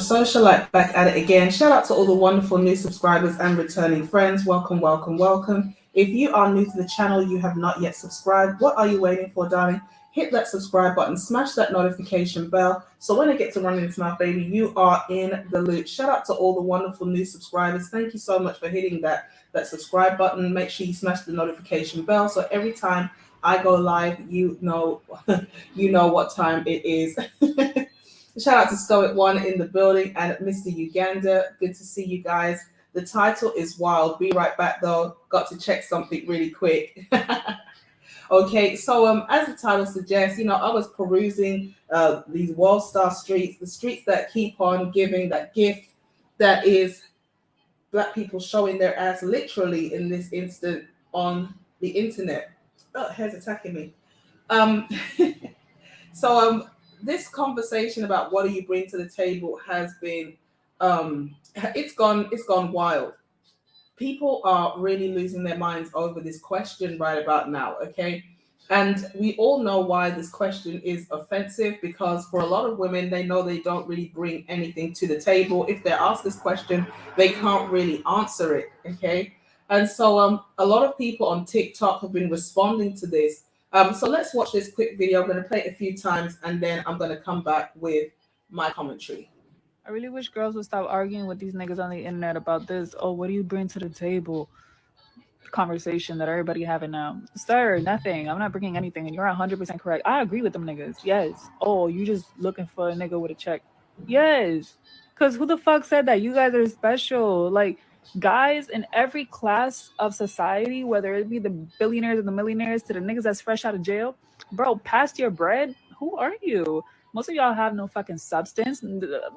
Socialite back at it again. Shout out to all the wonderful new subscribers and returning friends. Welcome, welcome, welcome. If you are new to the channel, you have not yet subscribed, what are you waiting for, darling? Hit that subscribe button, smash that notification bell. So when I get to running its mouth, baby, you are in the loop. Shout out to all the wonderful new subscribers. Thank you so much for hitting that subscribe button. Make sure you smash the notification bell so every time I go live, you know you know what time it is. Shout out to Stoic One in the building and Mr. Uganda. Good to see you guys. The title is wild. Be right back though. Got to check something really quick. Okay, so as the title suggests, I was perusing these world star streets, the streets that keep on giving that gift that is Black people showing their ass literally in this instant on the internet. Oh, hair's attacking me. Um, so this conversation about what do you bring to the table has been it's gone wild. People are really losing their minds over this question right about now, okay? And we all know why this question is offensive, because for a lot of women, they know they don't really bring anything to the table. If they're asked this question, they can't really answer it, okay? And so a lot of people on TikTok have been responding to this. So let's watch this quick video. I'm going to play it a few times and then I'm going to come back with my commentary. I really wish girls would stop arguing with these niggas on the internet about this. Oh, what do you bring to the table? Conversation that everybody having now. Sir, nothing. I'm not bringing anything. And you're 100% correct. I agree with them niggas. Yes. Oh, you just looking for a nigga with a check. Yes. Because who the fuck said that? You guys are special. Like, guys in every class of society, whether it be the billionaires and the millionaires to the niggas that's fresh out of jail, bro, past your bread, who are you? Most of y'all have no fucking substance.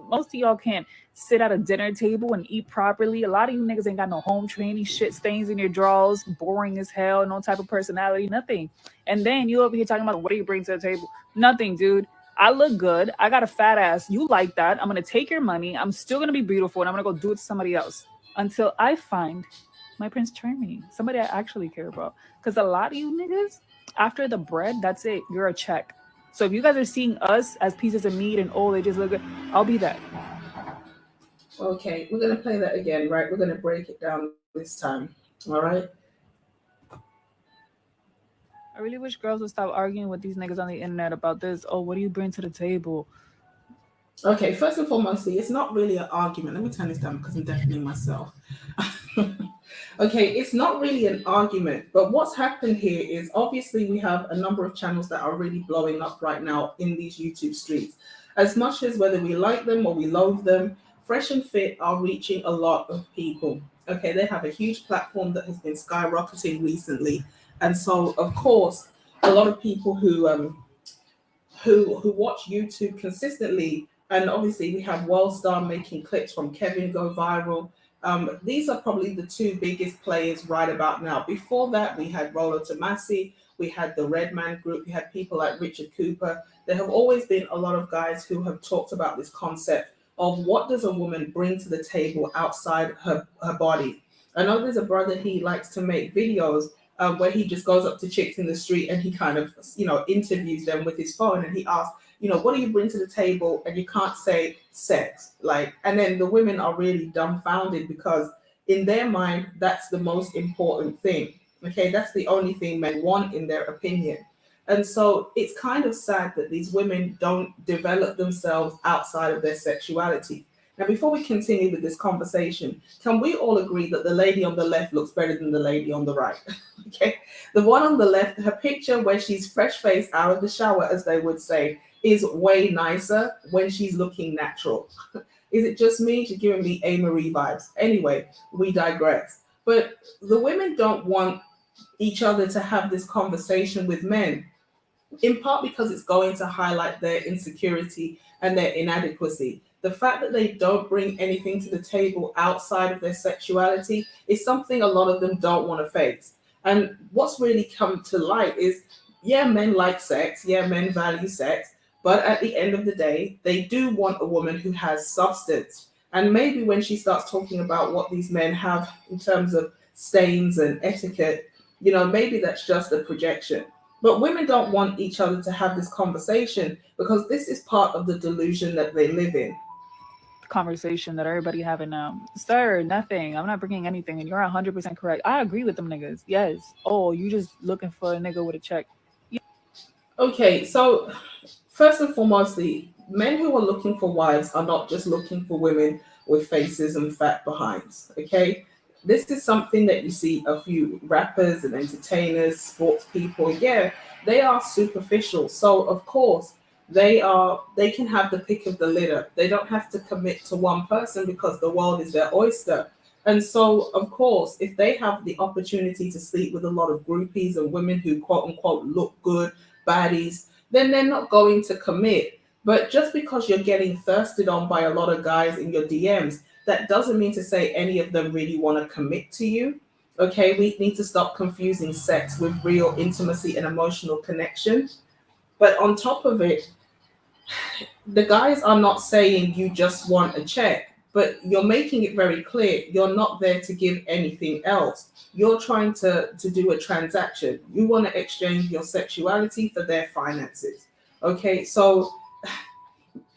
Most of y'all can't sit at a dinner table and eat properly. A lot of you niggas ain't got no home training, shit stains in your drawers, boring as hell, no type of personality, nothing. And then you over here talking about what do you bring to the table? Nothing, dude. I look good. I got a fat ass. You like that. I'm going to take your money. I'm still going to be beautiful and I'm going to go do it to somebody else until I find my Prince Charming, somebody I actually care about. Because a lot of you niggas, after the bread, that's it. You're a check. So if you guys are seeing us as pieces of meat and oh, they just look good, I'll be that. Okay, we're going to play that again, right? We're going to break it down this time. All right. I really wish girls would stop arguing with these niggas on the internet about this. Oh, what do you bring to the table? Okay, first and foremost, it's not really an argument. Let me turn this down because I'm deafening myself. Okay, it's not really an argument, but what's happened here is obviously we have a number of channels that are really blowing up right now in these YouTube streets. As much as whether we like them or we loathe them, Fresh and Fit are reaching a lot of people. Okay, they have a huge platform that has been skyrocketing recently. And so, of course, a lot of people who watch YouTube consistently, and obviously we have World Star making clips from Kevin go viral. These are probably the two biggest players right about now. Before that, we had Rolo Tomasi, we had the Redman Group, we had people like Richard Cooper. There have always been a lot of guys who have talked about this concept of what does a woman bring to the table outside her body. I know there's a brother, he likes to make videos where he just goes up to chicks in the street and he kind of, interviews them with his phone and he asks, what do you bring to the table? And you can't say sex. And then the women are really dumbfounded because in their mind, that's the most important thing. Okay, that's the only thing men want in their opinion. And so it's kind of sad that these women don't develop themselves outside of their sexuality. Now, before we continue with this conversation, can we all agree that the lady on the left looks better than the lady on the right? Okay, the one on the left, her picture where she's fresh-faced out of the shower, as they would say, is way nicer when she's looking natural. Is it just me? She's giving me A. Marie vibes. Anyway, we digress. But the women don't want each other to have this conversation with men, in part because it's going to highlight their insecurity and their inadequacy. The fact that they don't bring anything to the table outside of their sexuality is something a lot of them don't want to face. And what's really come to light is, yeah, men like sex, yeah, men value sex, but at the end of the day, they do want a woman who has substance. And maybe when she starts talking about what these men have in terms of stains and etiquette, maybe that's just a projection. But women don't want each other to have this conversation because this is part of the delusion that they live in. conversation that everybody having now. Sir, nothing. I'm not bringing anything, and you're 100% correct. I agree with them niggas. Yes. Oh, you just looking for a nigga with a check. Okay, so first and foremostly, men who are looking for wives are not just looking for women with faces and fat behinds. Okay, this is something that you see a few rappers and entertainers, sports people. Yeah, they are superficial. So of course they can have the pick of the litter. They don't have to commit to one person because the world is their oyster. And so, of course, if they have the opportunity to sleep with a lot of groupies and women who quote unquote look good, baddies, then they're not going to commit. But just because you're getting thirsted on by a lot of guys in your DMs, that doesn't mean to say any of them really want to commit to you. Okay, we need to stop confusing sex with real intimacy and emotional connection. But on top of it, the guys are not saying you just want a check, but you're making it very clear you're not there to give anything else. You're trying to do a transaction. You want to exchange your sexuality for their finances. Okay, so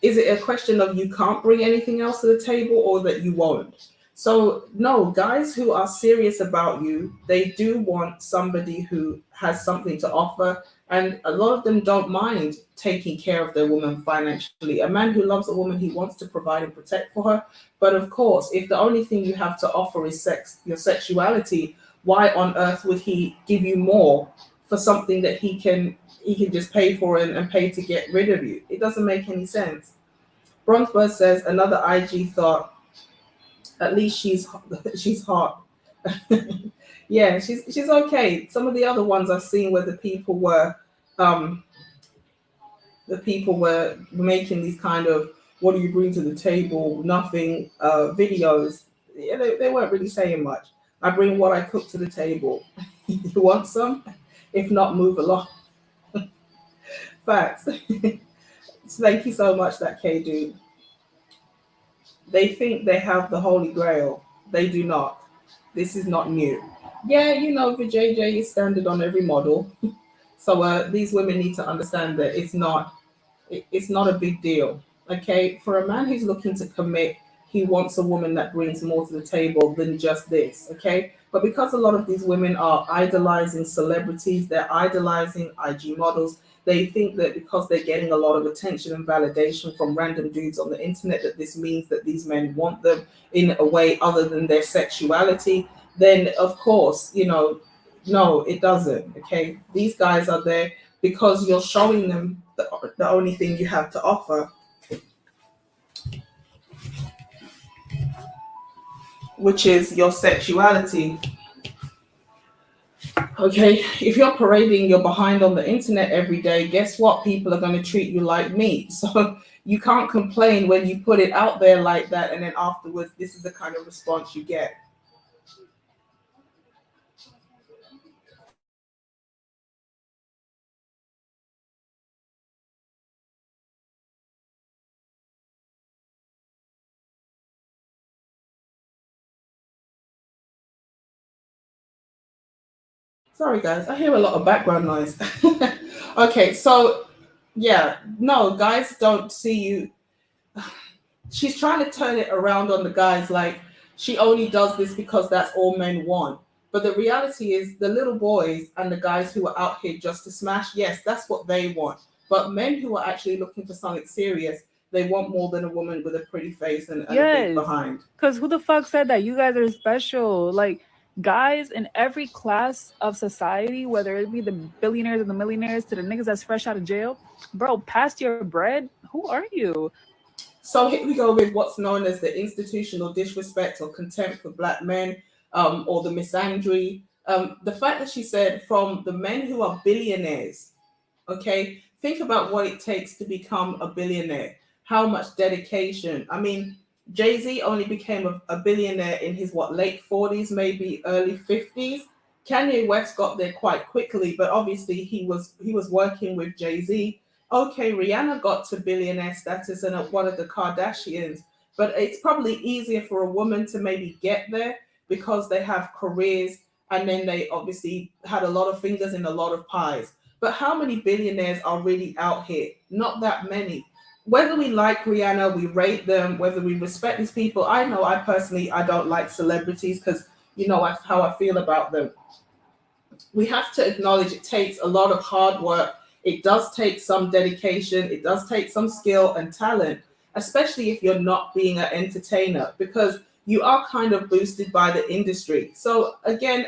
is it a question of you can't bring anything else to the table or that you won't? So no, guys who are serious about you, they do want somebody who has something to offer, and a lot of them don't mind taking care of their woman financially. A man who loves a woman, he wants to provide and protect for her. But of course, if the only thing you have to offer is sex, your sexuality, why on earth would he give you more for something that he can just pay for and pay to get rid of you? It doesn't make any sense. Bronzebird says another IG thought, at least she's she's hot. Yeah, she's okay. Some of the other ones I've seen where um the people were making these kind of what do you bring to the table, nothing videos. Yeah, they weren't really saying much. I bring what I cook to the table. You want some? If not, move along. Facts. Thank you so much, that K dude. They think they have the holy grail. They do not. This is not new. Yeah, the JJ is standard on every model. So these women need to understand that it's not a big deal. Okay, for a man who's looking to commit, he wants a woman that brings more to the table than just this. Okay, but because a lot of these women are idolizing celebrities, they're idolizing IG models. They think that because they're getting a lot of attention and validation from random dudes on the internet, that this means that these men want them in a way other than their sexuality. Then, of course, no, it doesn't. Okay, these guys are there because you're showing them the only thing you have to offer, which is your sexuality. Okay, if you're parading your behind on the internet every day, guess what? People are going to treat you like meat. So you can't complain when you put it out there like that, and then afterwards, this is the kind of response you get. Sorry, guys, I hear a lot of background noise. Okay, so yeah, no, guys don't see you. She's trying to turn it around on the guys like she only does this because that's all men want. But the reality is, the little boys and the guys who are out here just to smash, yes, that's what they want. But men who are actually looking for something serious, they want more than a woman with a pretty face and a big Yes. behind. Because who the fuck said that? You guys are special. Like, guys in every class of society, whether it be the billionaires and the millionaires to the niggas that's fresh out of jail, bro, past your bread, who are you? So here we go with what's known as the institutional disrespect or contempt for black men, or the misandry. The fact that she said from the men who are billionaires. Okay, think about what it takes to become a billionaire. How much dedication? I mean, Jay Z only became a billionaire in his late 40s, maybe early 50s. Kanye West got there quite quickly, but obviously he was working with Jay Z. Okay, Rihanna got to billionaire status and one of the Kardashians, but it's probably easier for a woman to maybe get there because they have careers and then they obviously had a lot of fingers in a lot of pies. But how many billionaires are really out here? Not that many. whether we like Rihanna, we rate them, whether we respect these people. I know I personally I don't like celebrities because how I feel about them. We have to acknowledge it takes a lot of hard work. It does take some dedication. It does take some skill and talent, especially if you're not being an entertainer, because you are kind of boosted by the industry. So again,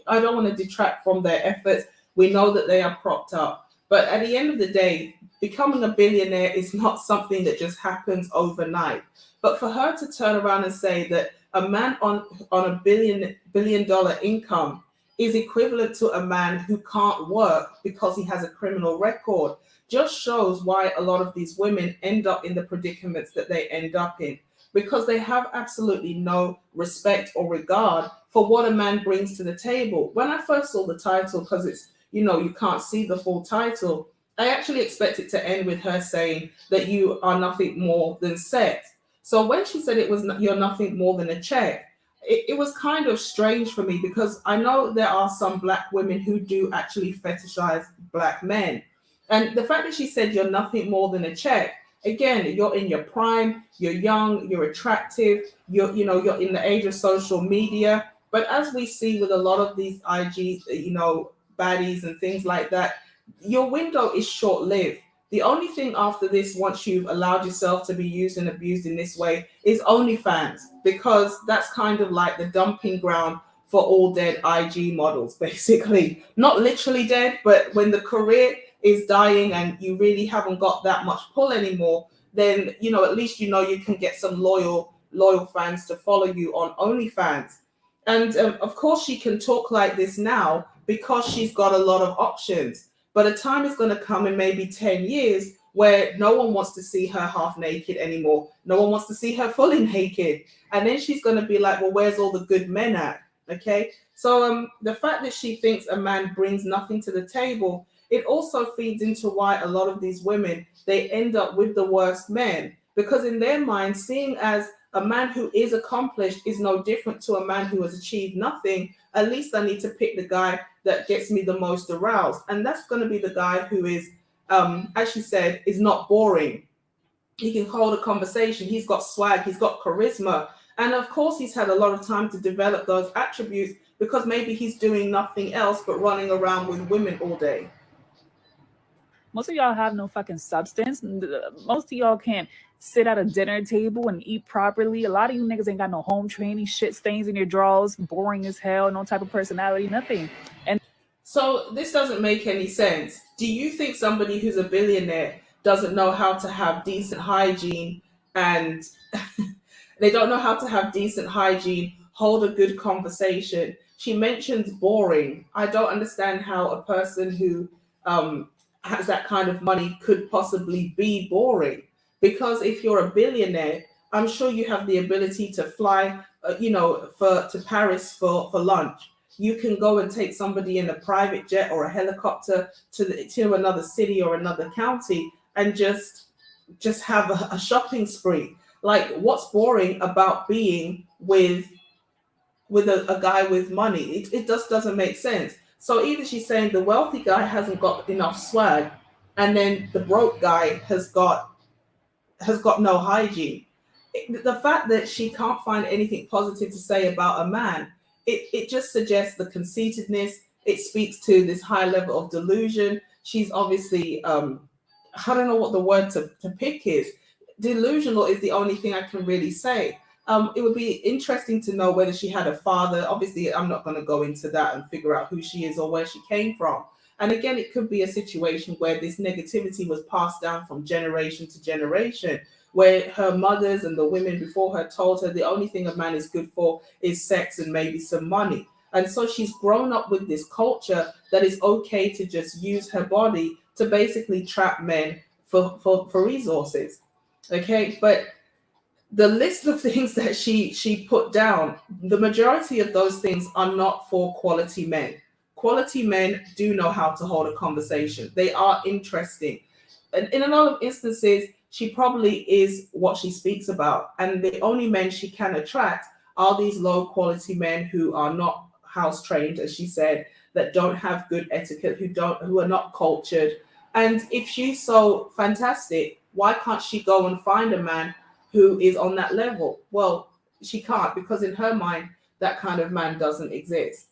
I don't want to detract from their efforts. We know that they are propped up. But at the end of the day, becoming a billionaire is not something that just happens overnight. But for her to turn around and say that a man on a billion dollar income is equivalent to a man who can't work because he has a criminal record just shows why a lot of these women end up in the predicaments that they end up in, because they have absolutely no respect or regard for what a man brings to the table. When I first saw the title, because you can't see the full title, I actually expected to end with her saying that you are nothing more than sex. So when she said you're nothing more than a check, it was kind of strange for me, because I know there are some black women who do actually fetishize black men. And the fact that she said you're nothing more than a check, again, you're in your prime, you're young, you're attractive, you're in the age of social media. But as we see with a lot of these IG, baddies and things like that, your window is short lived. The only thing after this, once you've allowed yourself to be used and abused in this way, is OnlyFans, because that's kind of like the dumping ground for all dead IG models, basically. Not literally dead, but when the career is dying and you really haven't got that much pull anymore, then at least you can get some loyal fans to follow you on OnlyFans. And of course, she can talk like this now because she's got a lot of options. But a time is going to come in maybe 10 years where no one wants to see her half naked anymore. No one wants to see her fully naked. And then she's going to be like, well, where's all the good men at? Okay. So the fact that she thinks a man brings nothing to the table, it also feeds into why a lot of these women, they end up with the worst men. Because in their mind, seeing as a man who is accomplished is no different to a man who has achieved nothing, at least I need to pick the guy that gets me the most aroused. And that's going to be the guy who is, as she said, is not boring. He can hold a conversation. He's got swag. He's got charisma. And of course, he's had a lot of time to develop those attributes, because maybe he's doing nothing else but running around with women all day. Most of y'all have no fucking substance. Most of y'all can't sit at a dinner table and eat properly. A lot of you niggas ain't got no home training, shit stains in your drawers, boring as hell, no type of personality, nothing. And so this doesn't make any sense. Do you think somebody who's a billionaire doesn't know how to have decent hygiene, and they don't know how to have decent hygiene, hold a good conversation? She mentions boring. I don't understand how a person who has that kind of money could possibly be boring. Because if you're a billionaire, I'm sure you have the ability to fly, to Paris for lunch. You can go and take somebody in a private jet or a helicopter to another city or another county and just have a shopping spree. Like, what's boring about being with a guy with money? It just doesn't make sense. So either she's saying the wealthy guy hasn't got enough swag, and then the broke guy has got no hygiene. The fact that she can't find anything positive to say about a man, it just suggests the conceitedness. It speaks to this high level of delusion. She's obviously, I don't know what the word to pick is. Delusional is the only thing I can really say. It would be interesting to know whether she had a father. Obviously, I'm not going to go into that and figure out who she is or where she came from. And again, it could be a situation where this negativity was passed down from generation to generation, where her mothers and the women before her told her the only thing a man is good for is sex and maybe some money. And so she's grown up with this culture that it's okay to just use her body to basically trap men for resources. Okay, but the list of things that she put down, the majority of those things are not for quality men. Quality men do know how to hold a conversation. They are interesting. And in a lot of instances, she probably is what she speaks about. And the only men she can attract are these low quality men who are not house trained, as she said, that don't have good etiquette, who are not cultured. And if she's so fantastic, Why can't she go and find a man who is on that level? Well, she can't, because in her mind, that kind of man doesn't exist.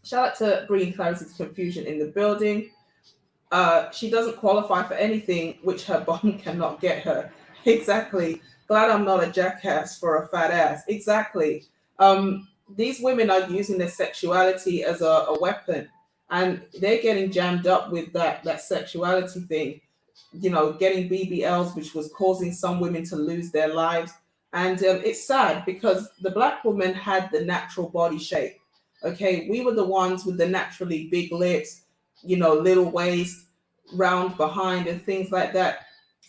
Shout out to bringing clarity to confusion in the building. She doesn't qualify for anything which her bum cannot get her. Exactly. Glad I'm not a jackass for a fat ass. Exactly. These women are using their sexuality as a weapon, and they're getting jammed up with that sexuality thing. Getting BBLs, which was causing some women to lose their lives. And it's sad because the black woman had the natural body shape. Okay, we were the ones with the naturally big lips, little waist, round behind, and things like that.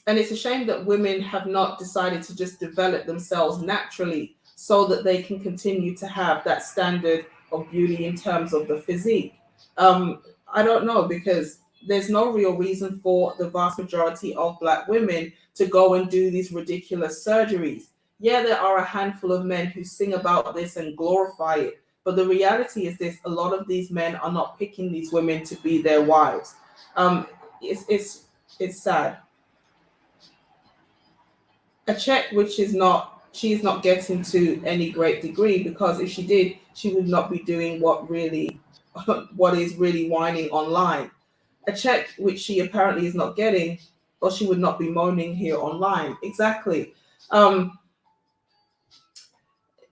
And it's a shame that women have not decided to just develop themselves naturally so that they can continue to have that standard of beauty in terms of the physique. I don't know, because there's no real reason for the vast majority of black women to go and do these ridiculous surgeries. Yeah, there are a handful of men who sing about this and glorify it, but the reality is this: a lot of these men are not picking these women to be their wives. Um, it's sad. A check which she's not getting to any great degree, because if she did, she would not be doing what is really whining online. A check which she apparently is not getting, or she would not be moaning here online. Exactly. Um,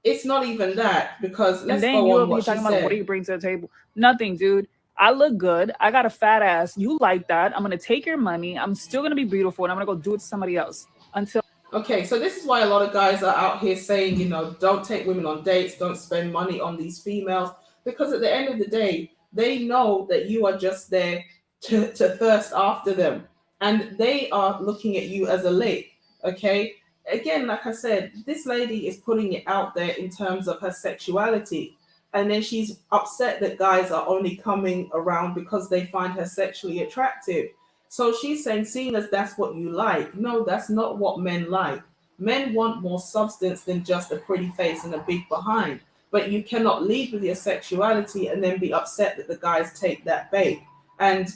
it's not even that, because And let's then go you on over here what she talking about what do said. you bring to the table? Nothing, dude. I look good. I got a fat ass. You like that. I'm gonna take your money. I'm still gonna be beautiful, and I'm gonna go do it to somebody else until. Okay, so this is why a lot of guys are out here saying, don't take women on dates, don't spend money on these females, because at the end of the day, they know that you are just there to thirst after them, and they are looking at you as a lick. Okay, again, like I said, this lady is putting it out there in terms of her sexuality, and then she's upset that guys are only coming around because they find her sexually attractive. So she's saying, seeing as that's what you like, no, that's not what men like. Men want more substance than just a pretty face and a big behind. But you cannot lead with your sexuality and then be upset that the guys take that bait. And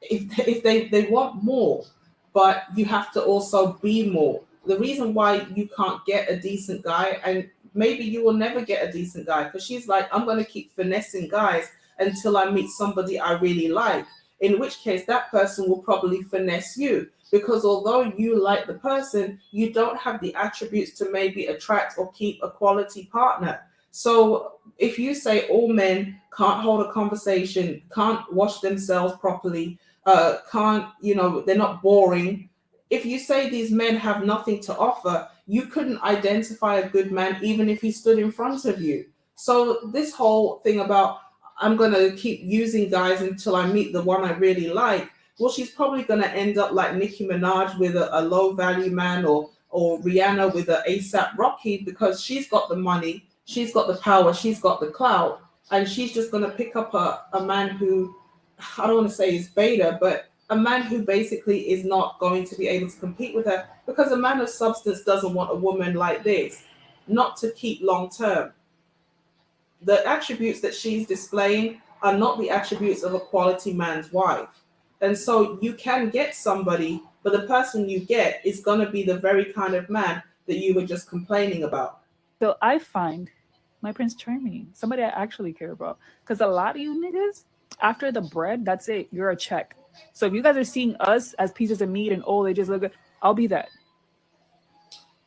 if they want more, but you have to also be more. The reason why you can't get a decent guy, and maybe you will never get a decent guy, because she's like, I'm going to keep finessing guys until I meet somebody I really like. In which case, that person will probably finesse you, because although you like the person, you don't have the attributes to maybe attract or keep a quality partner. So if you say all men can't hold a conversation, can't wash themselves properly, can't, they're not boring. If you say these men have nothing to offer, you couldn't identify a good man even if he stood in front of you. So this whole thing about, I'm going to keep using guys until I meet the one I really like, well, she's probably going to end up like Nicki Minaj with a low value man, or Rihanna with a ASAP Rocky, because she's got the money, she's got the power, she's got the clout, and she's just going to pick up a man who, I don't want to say is beta, but a man who basically is not going to be able to compete with her, because a man of substance doesn't want a woman like this, not to keep long term. The attributes that she's displaying are not the attributes of a quality man's wife. And so you can get somebody, but the person you get is going to be the very kind of man that you were just complaining about. So I find my Prince Charming, somebody I actually care about. Because a lot of you niggas, after the bread, that's it. You're a check. So if you guys are seeing us as pieces of meat and oh, they just look good, I'll be that.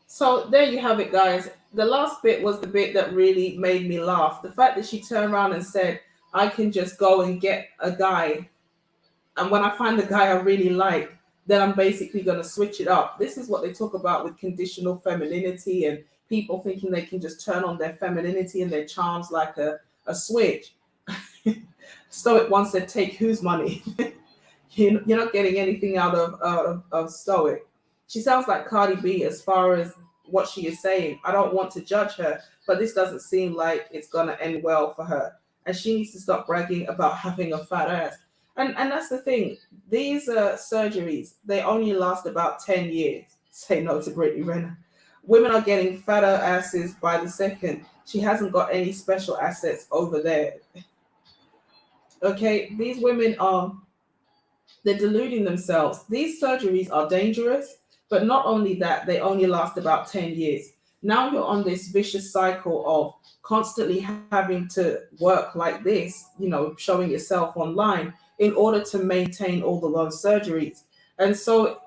So there you have it, guys. The last bit was the bit that really made me laugh. The fact that she turned around and said, I can just go and get a guy, and when I find the guy I really like, then I'm basically going to switch it up. This is what they talk about with conditional femininity, and people thinking they can just turn on their femininity and their charms like a switch. Stoic once said, take whose money? You're not getting anything out of Stoic. She sounds like Cardi B as far as what she is saying. I don't want to judge her, but this doesn't seem like it's going to end well for her. And she needs to stop bragging about having a fat ass. And that's the thing. These surgeries, they only last about 10 years. Say no to Brittany Renner. Women are getting fatter asses by the second. She hasn't got any special assets over there. Okay, they're deluding themselves. These surgeries are dangerous. But not only that, they only last about 10 years. Now you're on this vicious cycle of constantly having to work like this, showing yourself online in order to maintain all the loan surgeries. And so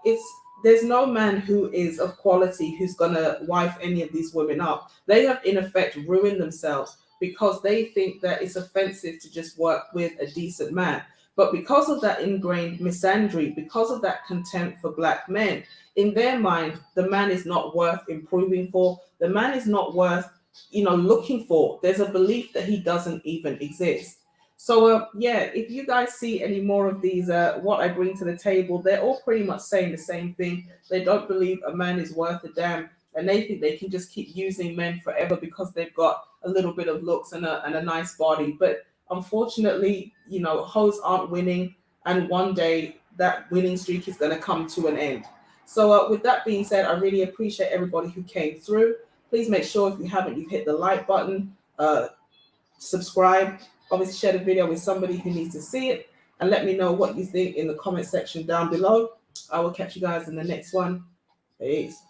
there's no man who is of quality who's gonna wife any of these women up. They have in effect ruined themselves because they think that it's offensive to just work with a decent man. But because of that ingrained misandry, because of that contempt for black men, in their mind, the man is not worth improving for. The man is not worth, looking for. There's a belief that he doesn't even exist. So, yeah, if you guys see any more of these, what I bring to the table, they're all pretty much saying the same thing. They don't believe a man is worth a damn, and they think they can just keep using men forever because they've got a little bit of looks and a nice body. But unfortunately, hoes aren't winning, and one day that winning streak is going to come to an end. So, with that being said, I really appreciate everybody who came through. Please make sure if you haven't, you've hit the like button, subscribe, obviously share the video with somebody who needs to see it, and let me know what you think in the comment section down below. I will catch you guys in the next one. Peace.